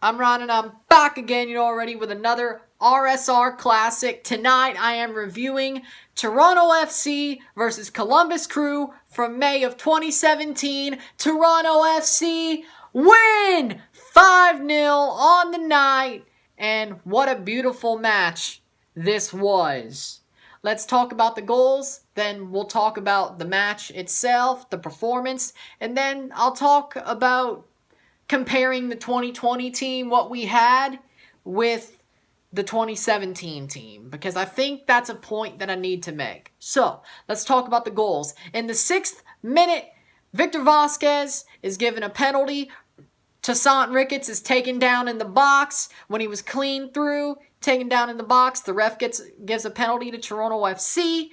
I'm Ron and I'm back again, already with another RSR Classic. Tonight I am reviewing Toronto FC versus Columbus Crew from May of 2017. Toronto FC win 5-0 on the night, and what a beautiful match this was. Let's talk about the goals, then we'll talk about the match itself, the performance, and then I'll talk about comparing the 2020 team, what we had, with the 2017 team, because I think that's a point that I need to make. So, let's talk about the goals. In the 6th minute, Victor Vasquez is given a penalty. Toussaint Ricketts is taken down in the box. When he was clean through, taken down in the box, the ref gives a penalty to Toronto FC.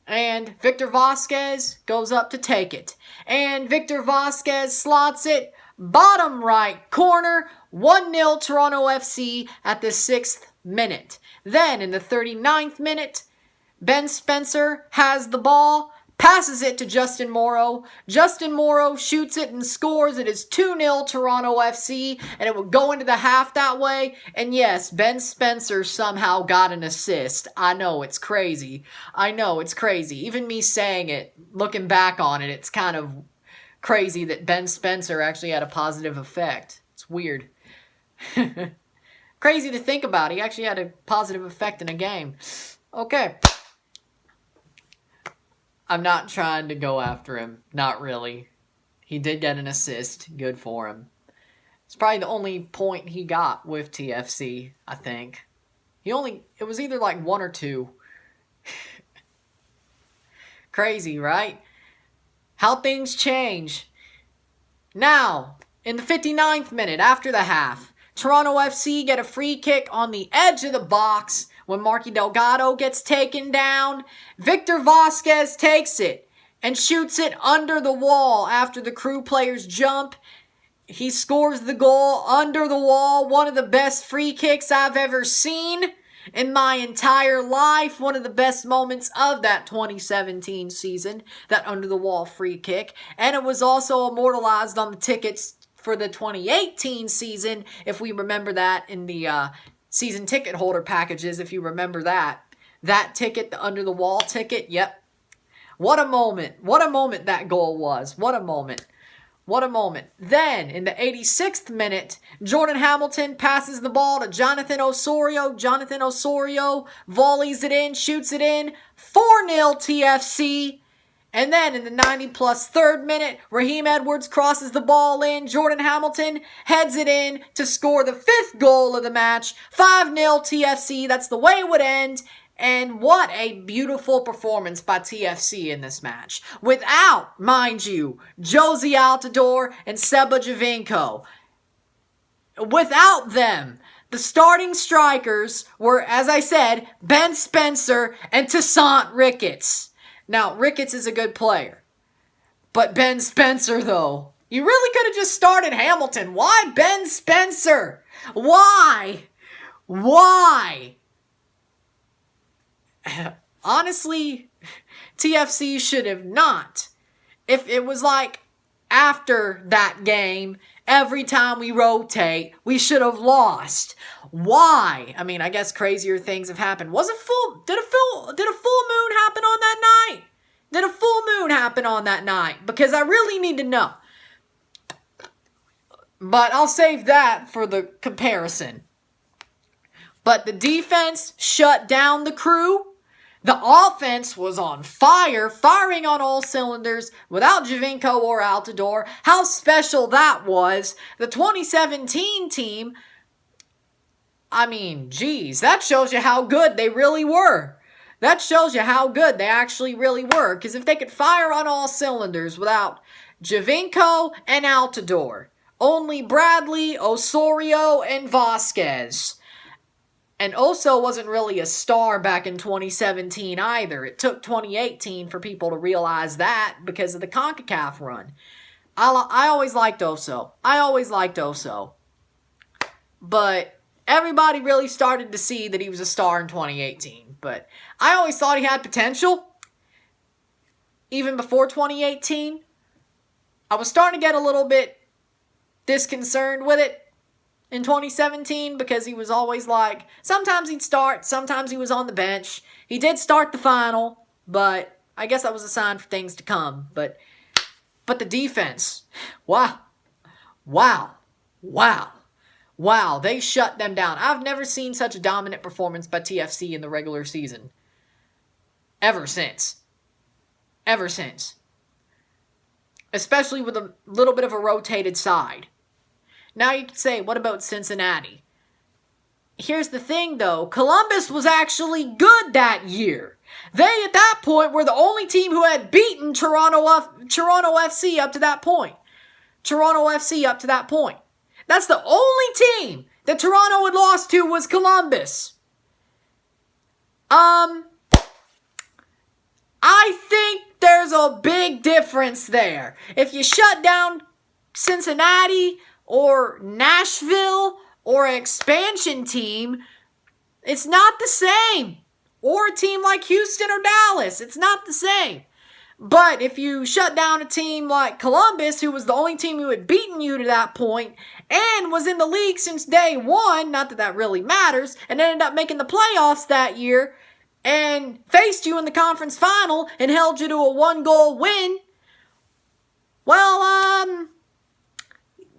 And Victor Vasquez goes up to take it. And Victor Vasquez slots it bottom right corner, 1-0 Toronto FC at the 6th minute. Then in the 39th minute, Ben Spencer has the ball, passes it to Justin Morrow. Justin Morrow shoots it and scores. It is 2-0 Toronto FC, and it would go into the half that way. And yes, Ben Spencer somehow got an assist. I know, it's crazy. I know, it's crazy. Even me saying it, looking back on it, it's kind of crazy that Ben Spencer actually had a positive effect. It's weird. Crazy to think about. He actually had a positive effect in a game. Okay. I'm not trying to go after him. Not really. He did get an assist. Good for him. It's probably the only point he got with TFC, I think. It was either like 1 or 2. Crazy, right? How things change. Now, in the 59th minute, after the half, Toronto FC get a free kick on the edge of the box when Marky Delgado gets taken down. Victor Vasquez takes it and shoots it under the wall after the Crew players jump. He scores the goal under the wall. One of the best free kicks I've ever seen in my entire life. One of the best moments of that 2017 season, that under-the-wall free kick. And it was also immortalized on the tickets for the 2018 season, if we remember that, in the season ticket holder packages, if you remember that. That ticket, the under-the-wall ticket, yep. What a moment. What a moment that goal was. What a moment. What a moment. Then, in the 86th minute, Jordan Hamilton passes the ball to Jonathan Osorio. Jonathan Osorio volleys it in, shoots it in. 4-0 TFC. And then, in the 90-plus 3rd minute, Raheem Edwards crosses the ball in. Jordan Hamilton heads it in to score the 5th goal of the match. 5-0 TFC. That's the way it would end. And what a beautiful performance by TFC in this match. Without, mind you, Josie Altidore and Seba Giovinco. Without them, the starting strikers were, as I said, Ben Spencer and Toussaint Ricketts. Now, Ricketts is a good player. But Ben Spencer, though, you really could have just started Hamilton. Why Ben Spencer? Why? Why? Honestly, TFC should have not. If it was like after that game, every time we rotate, we should have lost. Why? I mean, I guess crazier things have happened. Did a full moon happen on that night? Did a full moon happen on that night? Because I really need to know. But I'll save that for the comparison. But the defense shut down the Crew. The offense was on fire, firing on all cylinders without Giovinco or Altidore. How special that was. The 2017 team, I mean, geez, that shows you how good they really were. That shows you how good they actually really were. Because if they could fire on all cylinders without Giovinco and Altidore, only Bradley, Osorio, and Vasquez. And Oso wasn't really a star back in 2017 either. It took 2018 for people to realize that because of the CONCACAF run. I always liked Oso. But everybody really started to see that he was a star in 2018. But I always thought he had potential. Even before 2018. I was starting to get a little bit disconcerted with it. in 2017 because he was always like, sometimes he'd start, sometimes he was on the bench. He did start the final, but I guess that was a sign for things to come. But the defense, wow, they shut them down. I've never seen such a dominant performance by TFC in the regular season. Ever since. Especially with a little bit of a rotated side. Now you can say, what about Cincinnati? Here's the thing, though. Columbus was actually good that year. They, at that point, were the only team who had beaten Toronto FC up to that point. That's the only team that Toronto had lost to was Columbus. I think there's a big difference there. If you shut down Cincinnati or Nashville or an expansion team, it's not the same. Or a team like Houston or Dallas, it's not the same. But if you shut down a team like Columbus, who was the only team who had beaten you to that point and was in the league since day one, not that that really matters, and ended up making the playoffs that year and faced you in the conference final and held you to a 1-goal win, well,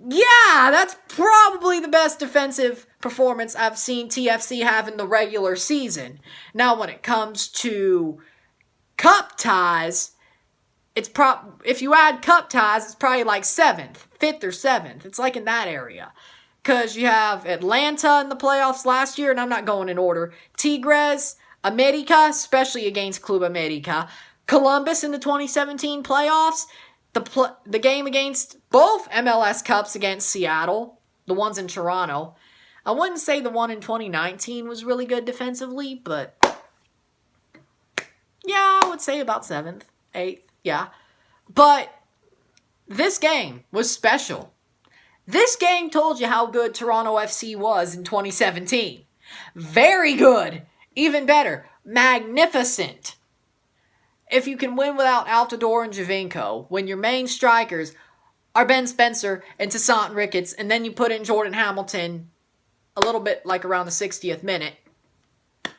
yeah, that's probably the best defensive performance I've seen TFC have in the regular season. Now, when it comes to cup ties, if you add cup ties, it's probably like 5th or 7th. It's like in that area. Because you have Atlanta in the playoffs last year, and I'm not going in order. Tigres, America, especially against Club America. Columbus in the 2017 playoffs. The game against both MLS Cups against Seattle. The ones in Toronto. I wouldn't say the one in 2019 was really good defensively, but yeah, I would say about 7th, 8th, yeah. But this game was special. This game told you how good Toronto FC was in 2017. Very good. Even better. Magnificent. If you can win without Altidore and Javinko, when your main strikers are Ben Spencer and Toussaint Ricketts, and then you put in Jordan Hamilton a little bit like around the 60th minute. Yeah,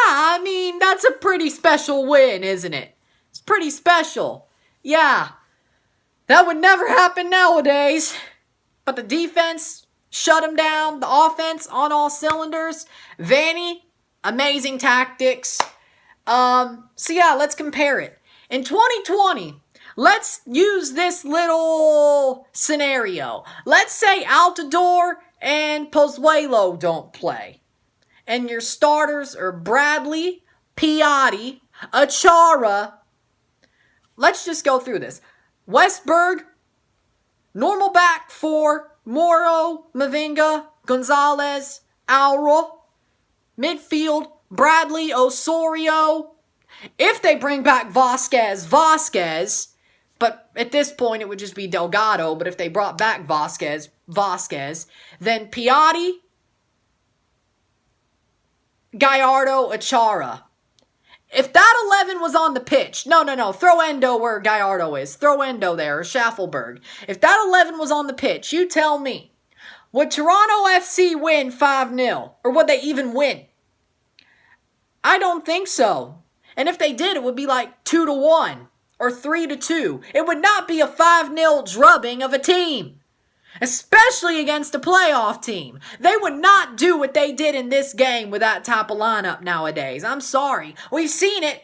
I mean, that's a pretty special win, isn't it? It's pretty special. Yeah. That would never happen nowadays. But the defense shut them down. The offense on all cylinders. Vanny, amazing tactics. So yeah, let's compare it. In 2020, let's use this little scenario. Let's say Altidore and Pozuelo don't play. And your starters are Bradley, Piatti, Achara. Let's just go through this. Westberg, normal back 4, Moro, Mavinga, Gonzalez, Auro. Midfield, Bradley, Osorio. If they bring back Vasquez. But at this point, it would just be Delgado. But if they brought back Vasquez. Then Piatti, Gallardo, Achara. If that 11 was on the pitch, no, throw Endo where Gallardo is. Throw Endo there, or Schaffelberg. If that 11 was on the pitch, you tell me, would Toronto FC win 5-0? Or would they even win? I don't think so. And if they did, it would be like 2-1 or 3-2. It would not be a 5-0 drubbing of a team. Especially against a playoff team. They would not do what they did in this game with that type of lineup nowadays. I'm sorry. We've seen it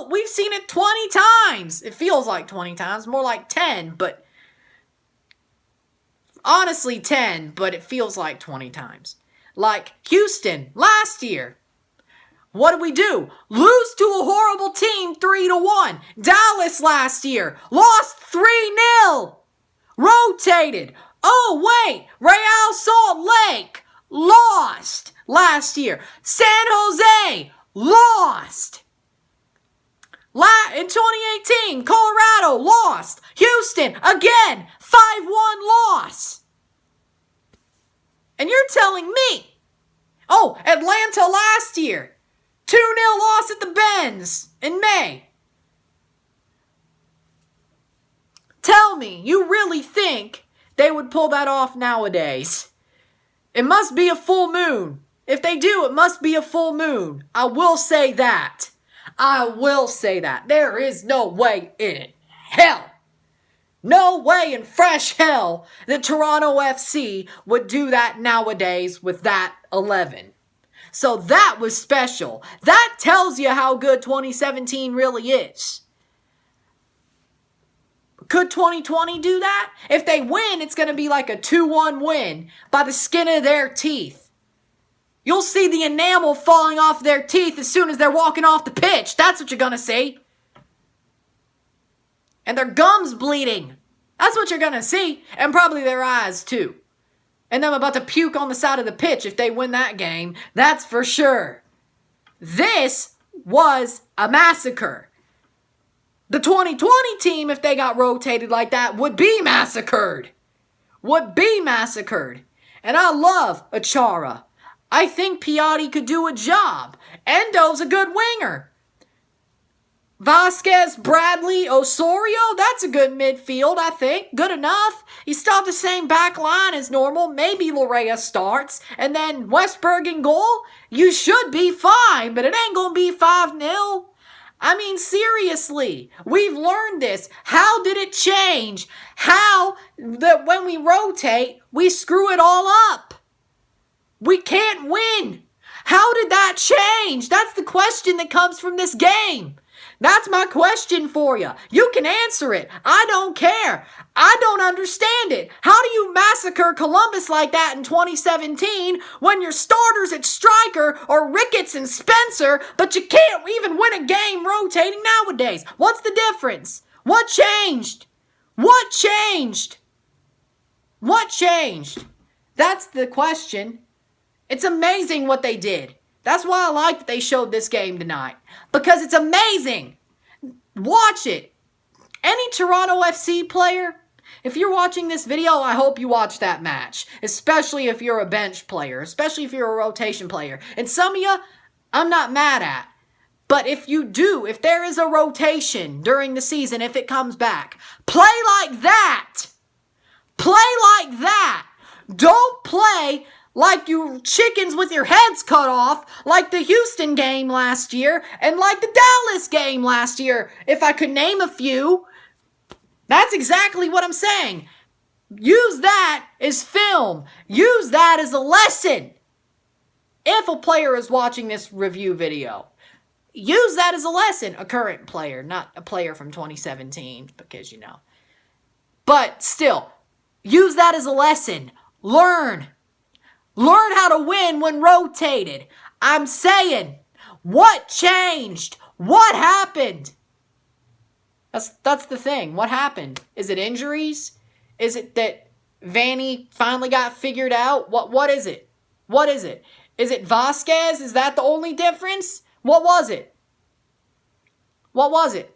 we've seen it 20 times. It feels like 20 times. More like 10, but honestly 10, but it feels like 20 times. Like Houston last year. What did we do? Lose to a horrible team 3-1. Dallas last year. Lost 3-0. Rotated. Oh, wait. Real Salt Lake. Lost last year. San Jose. Lost. In 2018, Colorado. Lost. Houston. Again. 5-1 loss. And you're telling me. Oh, Atlanta last year. 2-0 loss at the Benz in May. Tell me, you really think they would pull that off nowadays? It must be a full moon. If they do, it must be a full moon. I will say that. I will say that. There is no way in hell. No way in fresh hell that Toronto FC would do that nowadays with that 11. So that was special. That tells you how good 2017 really is. Could 2020 do that? If they win, it's going to be like a 2-1 win by the skin of their teeth. You'll see the enamel falling off their teeth as soon as they're walking off the pitch. That's what you're going to see. And their gums bleeding. That's what you're going to see. And probably their eyes too. And them about to puke on the side of the pitch if they win that game. That's for sure. This was a massacre. The 2020 team, if they got rotated like that, would be massacred. Would be massacred. And I love Achara. I think Piatti could do a job. Endo's a good winger. Vasquez, Bradley, Osorio, that's a good midfield, I think. Good enough. You still have the same back line as normal. Maybe Larea starts. And then Westberg in goal. You should be fine, but it ain't going to be 5-0. I mean, seriously, we've learned this. How did it change? How that when we rotate, we screw it all up? We can't win. How did that change? That's the question that comes from this game. That's my question for you. You can answer it. I don't care. I don't understand it. How do you massacre Columbus like that in 2017 when your starters at striker are Ricketts and Spencer, but you can't even win a game rotating nowadays? What's the difference? What changed? What changed? What changed? That's the question. It's amazing what they did. That's why I like that they showed this game tonight. Because it's amazing. Watch it. Any Toronto FC player, if you're watching this video, I hope you watch that match. Especially if you're a bench player. Especially if you're a rotation player. And some of you, I'm not mad at. But if you do, if there is a rotation during the season, if it comes back, play like that. Play like that. Don't play like you chickens with your heads cut off, like the Houston game last year, and like the Dallas game last year, if I could name a few. That's exactly what I'm saying. Use that as film. Use that as a lesson. If a player is watching this review video, use that as a lesson. A current player, not a player from 2017, because you know. But still, use that as a lesson. Learn. Learn how to win when rotated. I'm saying, what changed? What happened? That's the thing. What happened? Is it injuries? Is it that Vanny finally got figured out? What is it? What is it? Is it Vasquez? Is that the only difference? What was it? What was it?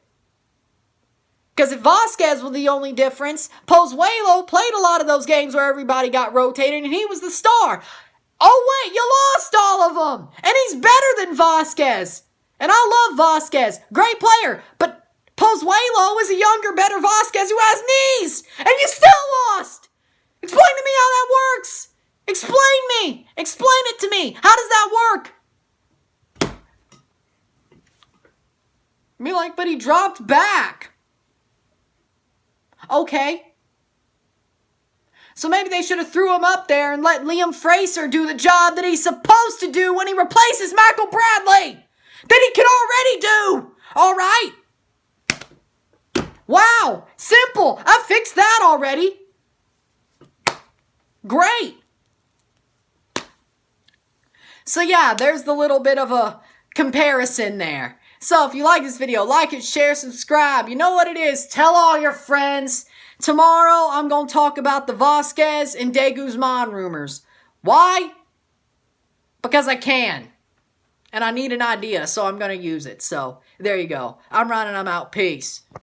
Because if Vasquez was the only difference, Pozuelo played a lot of those games where everybody got rotated and he was the star. Oh wait, you lost all of them. And he's better than Vasquez. And I love Vasquez. Great player. But Pozuelo is a younger, better Vasquez who has knees. And you still lost. Explain to me how that works. Explain me. Explain it to me. How does that work? Be like, but he dropped back. Okay. So maybe they should have threw him up there and let Liam Fraser do the job that he's supposed to do when he replaces Michael Bradley. That he can already do. All right. Wow. Simple. I fixed that already. Great. So yeah, there's the little bit of a comparison there. So if you like this video, like it, share, subscribe. You know what it is. Tell all your friends. Tomorrow, I'm going to talk about the Vasquez and De Guzman rumors. Why? Because I can. And I need an idea, so I'm going to use it. So, there you go. I'm Ryan and I'm out. Peace.